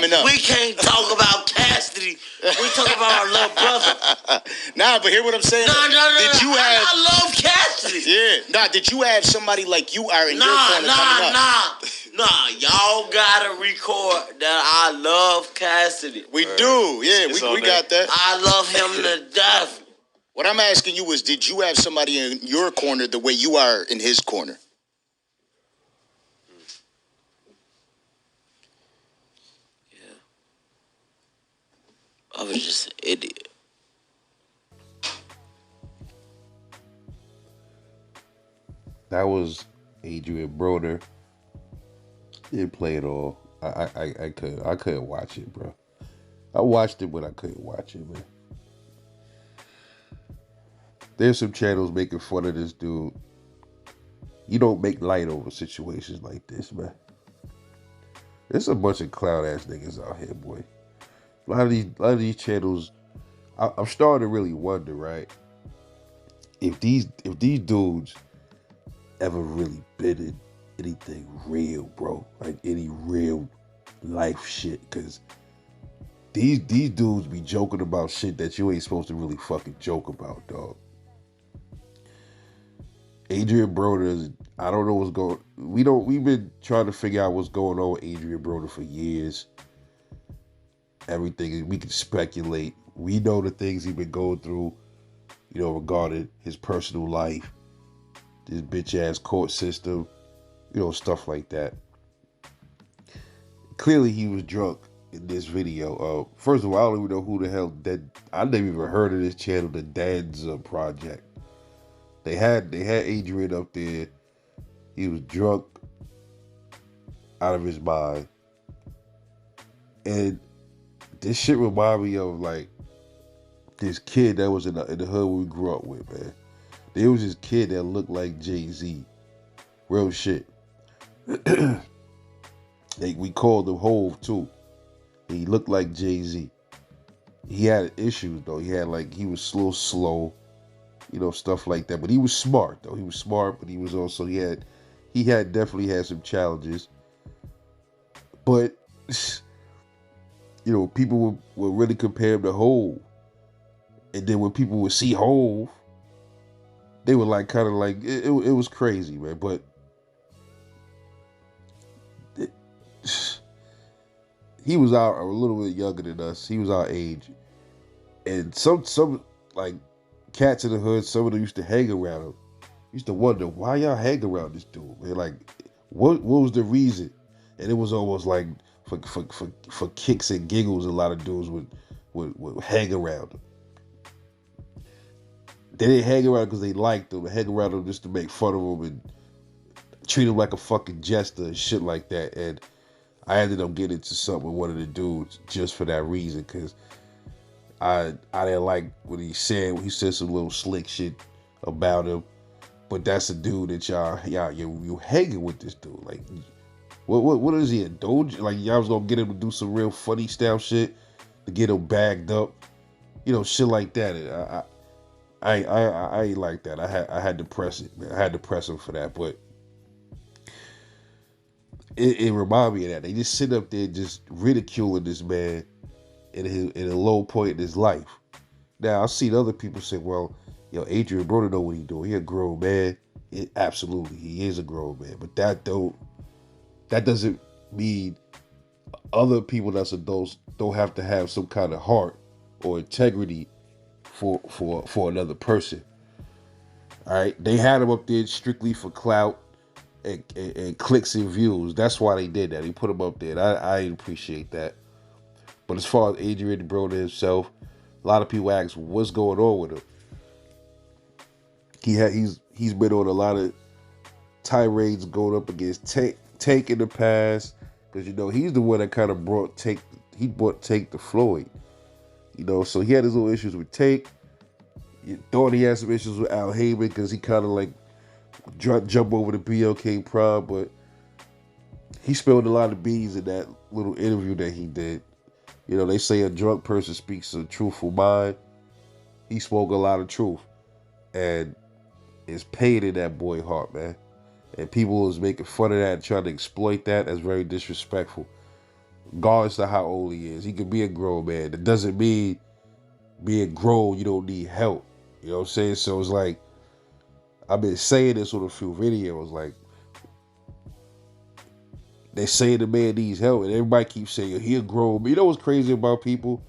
coming up. We can't talk about Cassidy. We talk about our little brother. Nah, but hear what I'm saying. Did you have? I love Cassidy. Yeah. Nah, did you have somebody like you are in your corner coming up? Nah. Y'all gotta record that I love Cassidy. We do. Yeah, we got that. I love him to death. What I'm asking you is, did you have somebody in your corner the way you are in his corner? Yeah. I was just an idiot. That was Adrien Broner. Didn't play it all. I couldn't watch it, bro. I watched it, but I couldn't watch it, man. There's some channels making fun of this dude. You don't make light over situations like this, man. There's a bunch of clown ass niggas out here, boy. A lot of these channels, I'm starting to really wonder, right? If these dudes ever really been in anything real, bro, like any real life shit, because these dudes be joking about shit that you ain't supposed to really fucking joke about, dog. Adrien Broner, I don't know what's going. We've been trying to figure out what's going on with Adrien Broner for years. Everything we can speculate. We know the things he's been going through, you know, regarding his personal life, this bitch ass court system, you know, stuff like that. Clearly, he was drunk in this video. First of all, I don't even know who the hell that. I never even heard of this channel, the Danza Project. They had Adrien up there. He was drunk out of his mind. And this shit reminded me of like this kid that was in the hood we grew up with, man. There was this kid that looked like Jay-Z. Real shit. We called him Hove too. He looked like Jay-Z. He had issues though. He was a little slow. You know, stuff like that. But he was smart, though. He was smart, but he was also, he definitely had some challenges. But, you know, people would really compare him to Hove. And then when people would see Hove, they were like, kind of like, it was crazy, man. But he was a little bit younger than us. He was our age. And some like, cats in the hood, some of them used to hang around him. Used to wonder, why y'all hang around this dude? Man, like, what was the reason? And it was almost like for kicks and giggles, a lot of dudes would hang around him. They didn't hang around because they liked him. They hang around him just to make fun of him and treat him like a fucking jester and shit like that. And I ended up getting into something with one of the dudes just for that reason, because I didn't like what he said. He said some little slick shit about him, but that's a dude that you hanging with this dude. Like, what is he, a doge? Like, y'all was gonna get him to do some real funny style shit to get him bagged up, you know, shit like that. And I ain't like that. I had to press it, man. I had to press him for that, but it reminded me of that. They just sit up there just ridiculing this man in a low point in his life. Now, I've seen other people say, well, yo, Adrien Broner know what he doing. He a grown man. Absolutely, he is a grown man. But that doesn't mean other people that's adults don't have to have some kind of heart or integrity for another person. All right, they had him up there strictly for clout and clicks and views. That's why they did that. They put him up there. And I appreciate that. But as far as Adrien Broner himself, a lot of people ask, what's going on with him? He's been on a lot of tirades going up against Tank in the past, because, you know, he's the one that kind of brought Tank to Floyd. You know, so he had his little issues with Tank. You thought he had some issues with Al Heyman because he kind of like jump over the BLK Prime, but he spilled a lot of beans in that little interview that he did. You know, they say a drunk person speaks a truthful mind. He spoke a lot of truth. And it's pain in that boy heart, man. And people was making fun of that and trying to exploit that. That's very disrespectful. regardless of how old he is. He could be a grown man. That doesn't mean being grown you don't need help. You know what I'm saying? So it's like I've been saying this on a few videos. Like they say the man needs help, and everybody keeps saying he a grown man. You know what's crazy about people?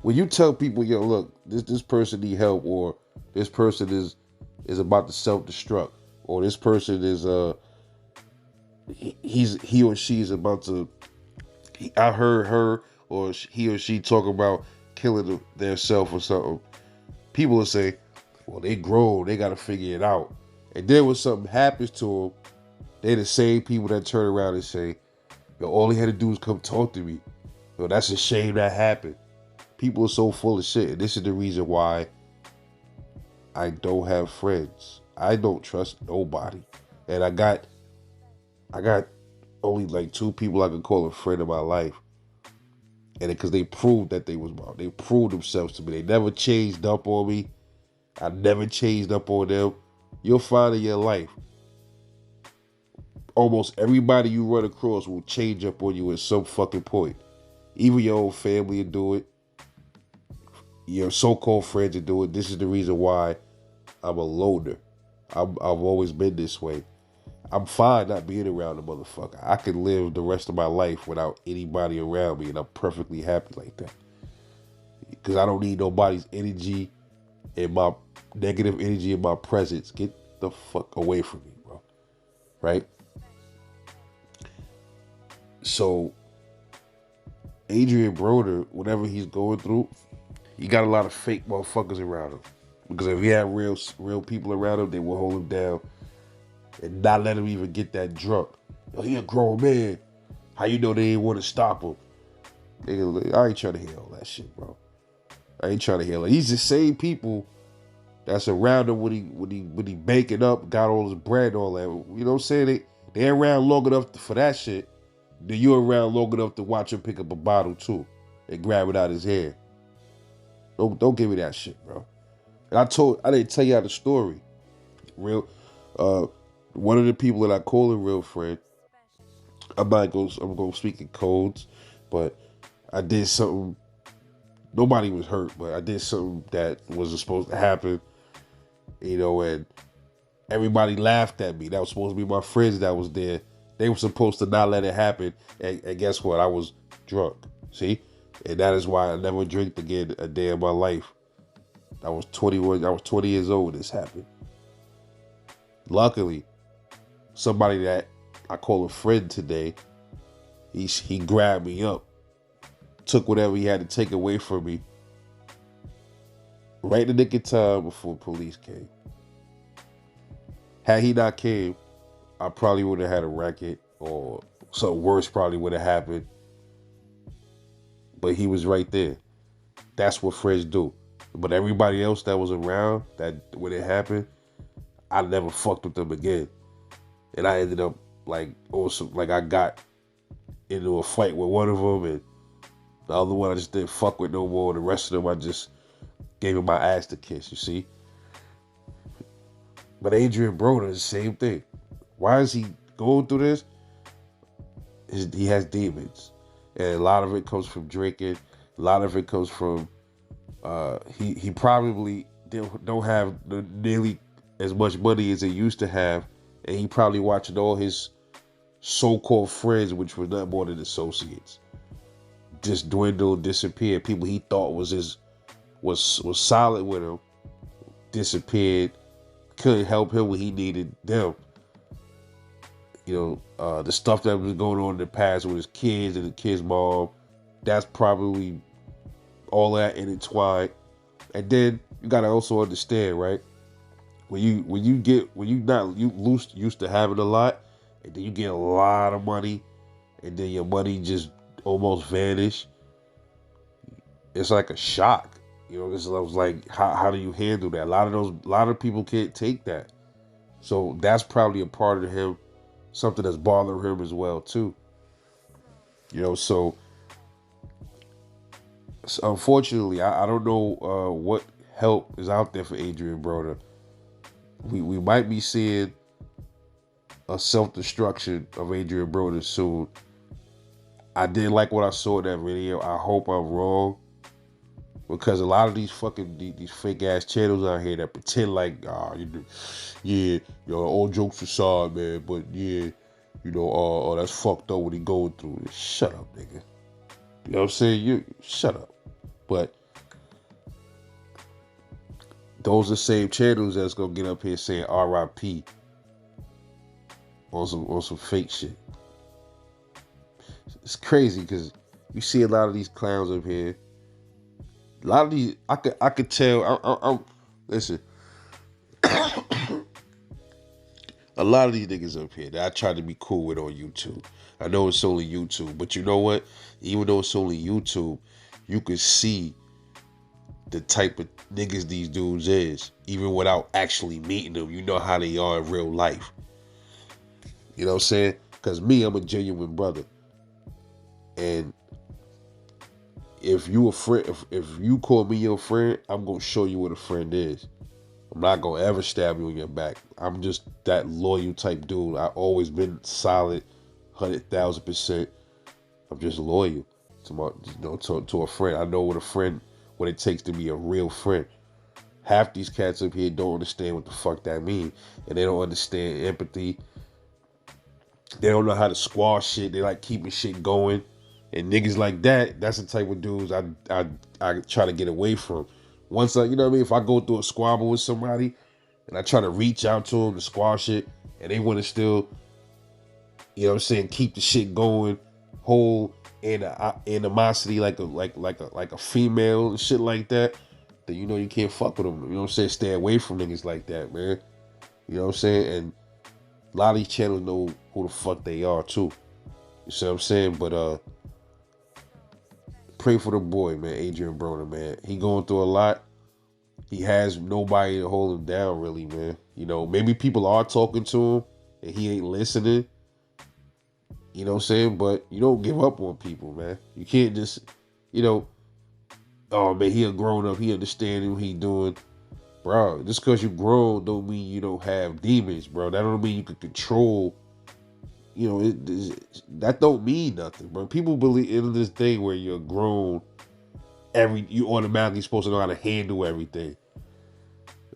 When you tell people, yo, look, this person need help, or this person is about to self destruct, or this person is he or she is about to. I heard her or he or she talk about killing their self or something. People will say, well, they grown, they got to figure it out. And then when something happens to them, they the same people that turn around and say, yo, all he had to do was come talk to me. Yo, that's a shame that happened. People are so full of shit. And this is the reason why I don't have friends. I don't trust nobody. And I got only like 2 people I can call a friend in my life. And because they proved that they proved themselves to me. They never changed up on me. I never changed up on them. You'll find in your life, almost everybody you run across will change up on you at some fucking point. Even your own family will do it. Your so-called friends will do it. This is the reason why I'm a loner. I've always been this way. I'm fine not being around a motherfucker. I could live the rest of my life without anybody around me, and I'm perfectly happy like that. Because I don't need nobody's energy and my negative energy in my presence. Get the fuck away from me, bro. Right? So, Adrien Broner, whatever he's going through, he got a lot of fake motherfuckers around him. Because if he had real people around him, they will hold him down and not let him even get that drunk. Yo, he a grown man. How you know they ain't want to stop him? Nigga, I ain't trying to hear all that shit, bro. I ain't trying to hear it. He's the same people that's around him when he banking up, got all his bread, all that. You know what I'm saying? They around long enough for that shit. Then you around long enough to watch him pick up a bottle too and grab it out his hand. Don't give me that shit, bro. And I didn't tell y'all the story. Real, one of the people that I call a real friend. I'm gonna speak in codes, but I did something. Nobody was hurt, but I did something that wasn't supposed to happen. You know, and everybody laughed at me. That was supposed to be my friends that was there. They were supposed to not let it happen. And guess what? I was drunk. See? And that is why I never drank again a day in my life. I was 21. I was 20 years old when this happened. Luckily, somebody that I call a friend today, he grabbed me up, took whatever he had to take away from me, right in the nick of time before police came. Had he not came, I probably would have had a racket or something worse probably would have happened. But he was right there. That's what friends do. But everybody else that was around that when it happened, I never fucked with them again. And I ended up like also like I got into a fight with one of them, and the other one I just didn't fuck with no more. The rest of them I just gave him my ass to kiss, you see? But Adrien Broner is the same thing. Why is he going through this? He has demons. And a lot of it comes from drinking. A lot of it comes from he probably don't have nearly as much money as he used to have, and he probably watching all his so-called friends, which were nothing more than associates, just dwindle, disappear. People he thought was solid with him disappeared. Couldn't help him when he needed them. You know, the stuff that was going on in the past with his kids and the kids' mom, that's probably all that intertwined. And then you gotta also understand, right? When you used to having a lot, and then you get a lot of money, and then your money just almost vanish. It's like a shock. You know, I was like, how do you handle that? A lot of people can't take that. So that's probably a part of him, something that's bothering him as well too. You know, so unfortunately, I don't know what help is out there for Adrien Broner. We might be seeing a self-destruction of Adrien Broner soon. I didn't like what I saw in that video. I hope I'm wrong. Because a lot of these fucking these fake ass channels out here that pretend like, yeah, all jokes aside, man, but yeah, that's fucked up what he going through. Shut up, nigga. You know what I'm saying? You shut up. But those are the same channels that's gonna get up here saying R.I.P. on some fake shit. It's crazy because you see a lot of these clowns up here. A lot of these, I could tell. I'm listen. A lot of these niggas up here that I try to be cool with on YouTube. I know it's only YouTube, but you know what? Even though it's only YouTube, you can see the type of niggas these dudes is, even without actually meeting them. You know how they are in real life. You know what I'm saying? Because me, I'm a genuine brother. And if you a friend, if you call me your friend, I'm going to show you what a friend is. I'm not going to ever stab you in your back. I'm just that loyal type dude. I've always been solid, 100,000%. I'm just loyal to my, to a friend. I know what it takes to be a real friend. Half these cats up here don't understand what the fuck that means. And they don't understand empathy. They don't know how to squash shit. They like keeping shit going. And niggas like that, that's the type of dudes I try to get away from. Once I, you know what I mean? If I go through a squabble with somebody and I try to reach out to them to squash it and they want to still, you know what I'm saying, keep the shit going, whole animosity like a female and shit like that, then you know you can't fuck with them. You know what I'm saying? Stay away from niggas like that, man. You know what I'm saying? And a lot of these channels know who the fuck they are too. You see what I'm saying? But pray for the boy, man, Adrien Broner, man. He going through a lot. He has nobody to hold him down, really, man. You know, maybe people are talking to him and he ain't listening. You know what I'm saying? But you don't give up on people, man. You can't just, oh man, he a grown up. He understand what he doing. Bro, just because you grown don't mean you don't have demons, bro. That don't mean you can control. That don't mean nothing, bro. People believe in this thing where you're grown, you automatically supposed to know how to handle everything.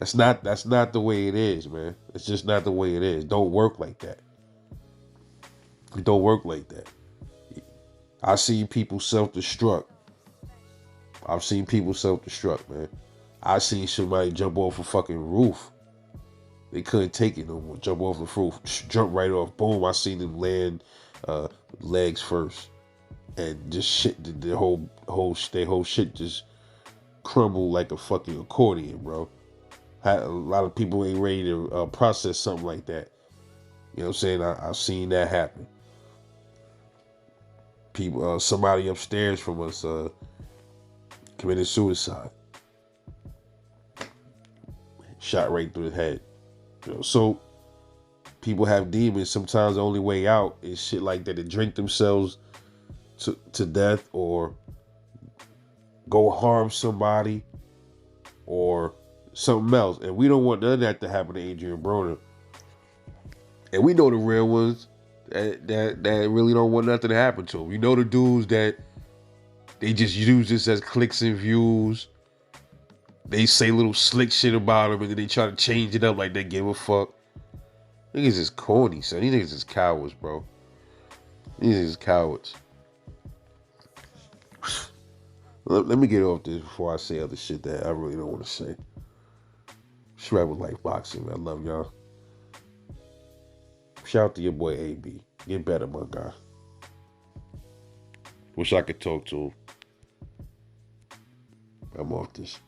That's not the way it is, man. It's just not the way it is. Don't work like that. It don't work like that. I see people self-destruct. I've seen people self-destruct, man. I seen somebody jump off a fucking roof. They couldn't take it no more. Jump off the roof, jump right off. Boom! I seen them land legs first, and just shit. The whole shit just crumbled like a fucking accordion, bro. A lot of people ain't ready to process something like that. You know what I'm saying? I've seen that happen. People, somebody upstairs from us committed suicide. Shot right through the head. So people have demons. Sometimes the only way out is shit like that. To drink themselves to death or go harm somebody or something else. And we don't want none of that to happen to Adrien Broner. And we know the real ones that really don't want nothing to happen to them. You know the dudes that they just use this as clicks and views. They say little slick shit about them and then they try to change it up like they give a fuck. Niggas is corny, son. These niggas is cowards, bro. These niggas is cowards. Let me get off this before I say other shit that I really don't want to say. Shred with Life Boxing, man. I love y'all. Shout out to your boy AB. Get better, my guy. Wish I could talk to him. I'm off this.